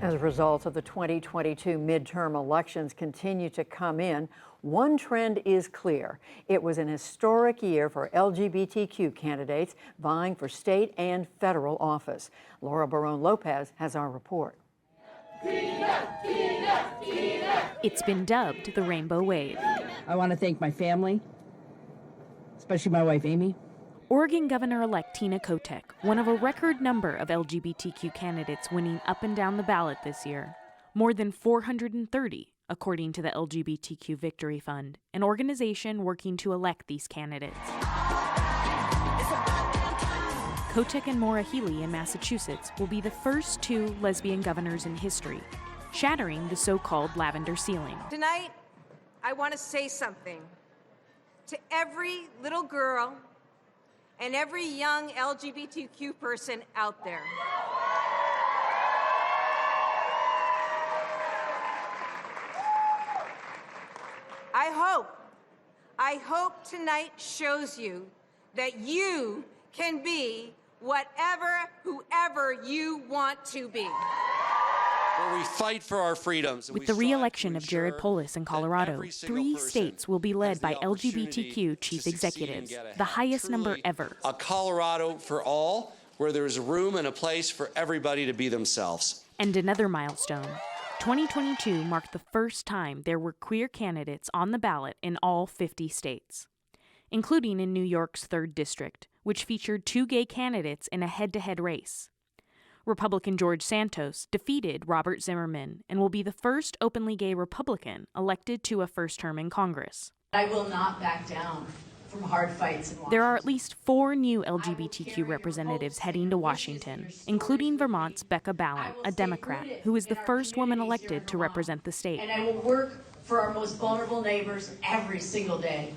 As a result of the 2022 midterm elections continue to come in, one trend is clear. It was an historic year for LGBTQ candidates vying for state and federal office. Laura Barone Lopez has our report. It's been dubbed the Rainbow Wave. I want to thank my family, especially my wife, Amy. Oregon Governor-elect Tina Kotek, one of a record number of LGBTQ candidates winning up and down the ballot this year. More than 430, according to the LGBTQ Victory Fund, an organization working to elect these candidates. Kotek and Maura Healey in Massachusetts will be the first two lesbian governors in history, shattering the so-called lavender ceiling. Tonight, I want to say something to every little girl and every young LGBTQ person out there. I hope tonight shows you that you can be whoever you want to be. Where we fight for our freedoms. With the re-election of Jared Polis in Colorado, 3 states will be led by LGBTQ chief executives, the highest number ever. A Colorado for all, where there's room and a place for everybody to be themselves. And another milestone. 2022 marked the first time there were queer candidates on the ballot in all 50 states, including in New York's 3rd District, which featured 2 gay candidates in a head-to-head race. Republican George Santos defeated Robert Zimmerman and will be the first openly gay Republican elected to a first term in Congress. I will not back down from hard fights in Washington. There are at least 4 new LGBTQ representatives heading to Washington, including Vermont's Becca Balint, a Democrat, who is the first woman elected to represent the state. And I will work for our most vulnerable neighbors every single day.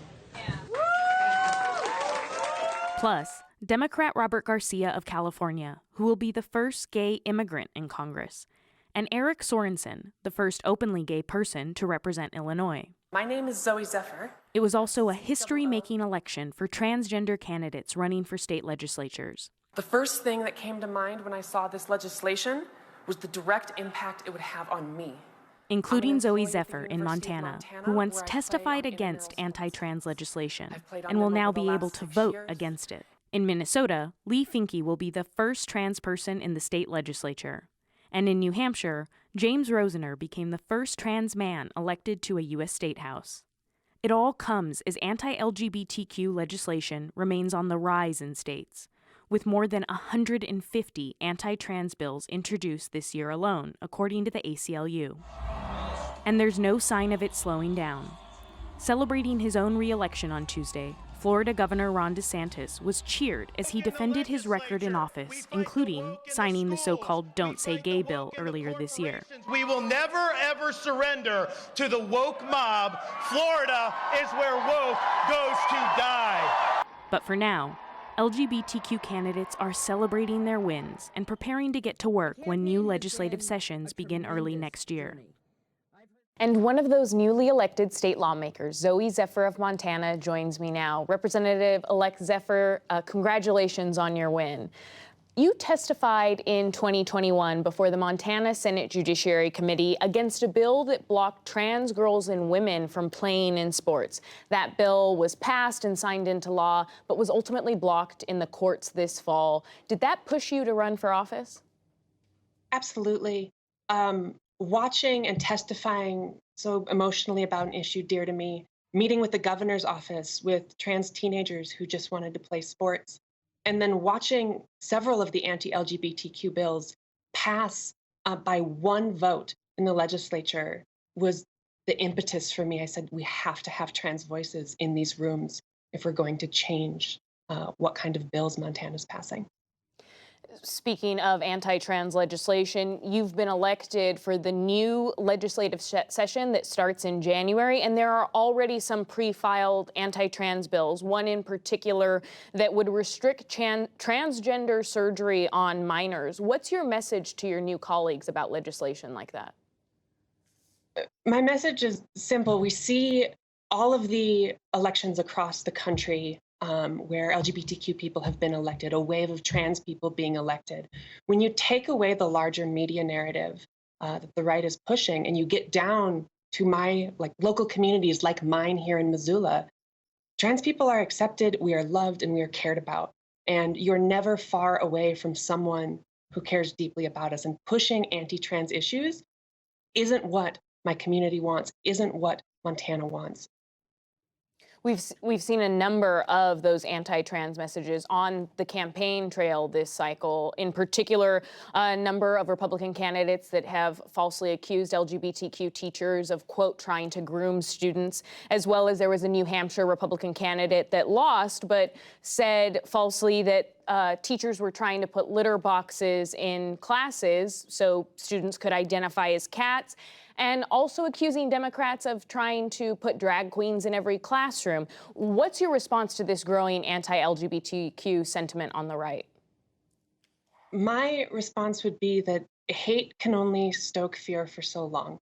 Plus, Democrat Robert Garcia of California, who will be the first gay immigrant in Congress, and Eric Sorensen, the first openly gay person to represent Illinois. My name is Zoe Zephyr. It was also a history-making election for transgender candidates running for state legislatures. The first thing that came to mind when I saw this legislation was the direct impact it would have on me. Including Zoe Zephyr in Montana, who once testified against anti-trans legislation and will now be able to vote against it. In Minnesota, Lee Finke will be the first trans person in the state legislature. And in New Hampshire, James Rosener became the first trans man elected to a U.S. state house. It all comes as anti-LGBTQ legislation remains on the rise in states, with more than 150 anti-trans bills introduced this year alone, according to the ACLU. And there's no sign of it slowing down. Celebrating his own re-election on Tuesday, Florida Governor Ron DeSantis was cheered as he defended his record in office, including signing the so-called Don't Say Gay bill earlier this year. We will never, ever surrender to the woke mob. Florida is where woke goes to die. But for now, LGBTQ candidates are celebrating their wins and preparing to get to work when new legislative sessions begin early next year. And one of those newly elected state lawmakers, Zoe Zephyr of Montana, joins me now. Representative-elect Zephyr, congratulations on your win. You testified in 2021 before the Montana Senate Judiciary Committee against a bill that blocked trans girls and women from playing in sports. That bill was passed and signed into law, but was ultimately blocked in the courts this fall. Did that push you to run for office? Absolutely. Watching and testifying so emotionally about an issue dear to me, meeting with the governor's office with trans teenagers who just wanted to play sports, and then watching several of the anti-LGBTQ bills pass by one vote in the legislature was the impetus for me. I said, we have to have trans voices in these rooms if we're going to change what kind of bills Montana's passing. Speaking of anti-trans legislation, you've been elected for the new legislative session that starts in January, and there are already some pre-filed anti-trans bills, one in particular that would restrict transgender surgery on minors. What's your message to your new colleagues about legislation like that? My message is simple. We see all of the elections across the country where LGBTQ people have been elected, a wave of trans people being elected. When you take away the larger media narrative that the right is pushing, and you get down to my local communities like mine here in Missoula, trans people are accepted, we are loved, and we are cared about. And you're never far away from someone who cares deeply about us. And pushing anti-trans issues isn't what my community wants, isn't what Montana wants. We've seen a number of those anti-trans messages on the campaign trail this cycle. In particular, a number of Republican candidates that have falsely accused LGBTQ teachers of, quote, trying to groom students, as well as there was a New Hampshire Republican candidate that lost, but said falsely that teachers were trying to put litter boxes in classes so students could identify as cats, and also accusing Democrats of trying to put drag queens in every classroom. What's your response to this growing anti-LGBTQ sentiment on the right? My response would be that hate can only stoke fear for so long.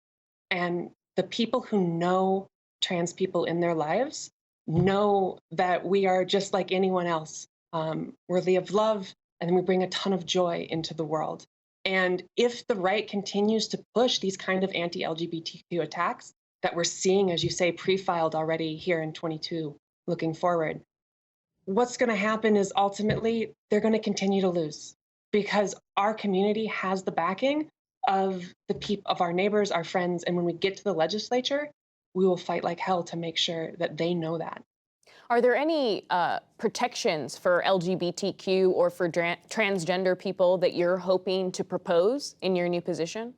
And the people who know trans people in their lives know that we are just like anyone else, worthy of love, and we bring a ton of joy into the world. And if the right continues to push these kind of anti-LGBTQ attacks that we're seeing, as you say, pre-filed already here in 22, looking forward, what's going to happen is ultimately they're going to continue to lose, because our community has the backing of of our neighbors, our friends, and when we get to the legislature, we will fight like hell to make sure that they know that. Are there any protections for LGBTQ or for transgender people that you're hoping to propose in your new position?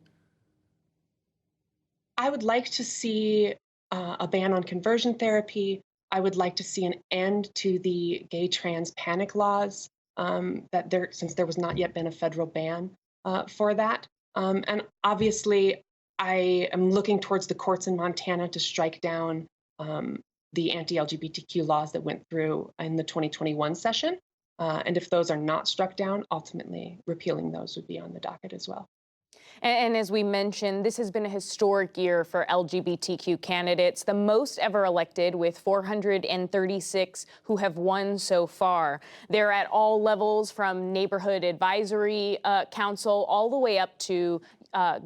I would like to see a ban on conversion therapy. I would like to see an end to the gay trans panic laws, since there was not yet been a federal ban for that. And obviously, I am looking towards the courts in Montana to strike down the anti-LGBTQ laws that went through in the 2021 session. And if those are not struck down, ultimately repealing those would be on the docket as well. And as we mentioned, this has been a historic year for LGBTQ candidates, the most ever elected, with 436 who have won so far. They're at all levels, from neighborhood advisory council all the way up to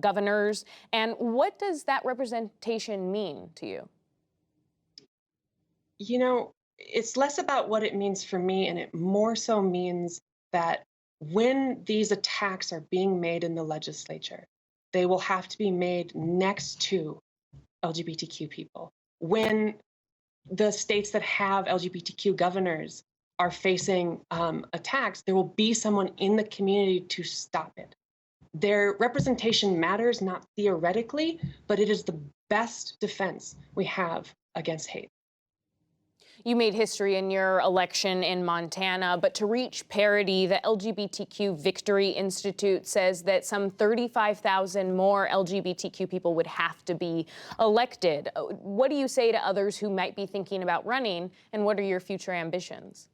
governors. And what does that representation mean to you? You know, it's less about what it means for me, and it more so means that when these attacks are being made in the legislature, they will have to be made next to LGBTQ people. When the states that have LGBTQ governors are facing attacks, there will be someone in the community to stop it. Their representation matters, not theoretically, but it is the best defense we have against hate. You made history in your election in Montana, but to reach parity, the LGBTQ Victory Institute says that some 35,000 more LGBTQ people would have to be elected. What do you say to others who might be thinking about running, and what are your future ambitions?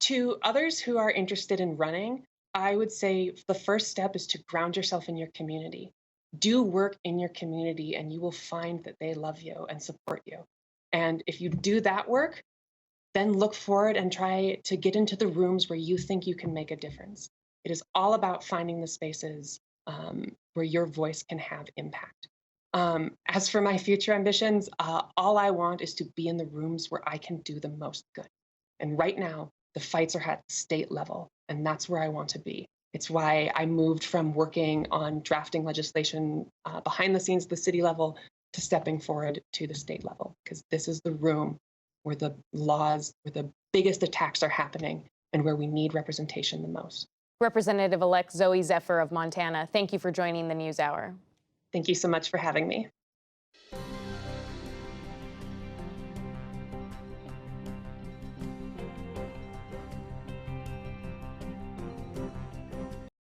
To others who are interested in running, I would say the first step is to ground yourself in your community. Do work in your community, and you will find that they love you and support you. And if you do that work, then look forward and try to get into the rooms where you think you can make a difference. It is all about finding the spaces where your voice can have impact. As for my future ambitions, all I want is to be in the rooms where I can do the most good. And right now, the fights are at the state level, and that's where I want to be. It's why I moved from working on drafting legislation behind the scenes at the city level to stepping forward to the state level, because this is the room where the laws, where the biggest attacks are happening, and where we need representation the most. Representative-elect Zooey Zephyr of Montana, thank you for joining the NewsHour. Thank you so much for having me.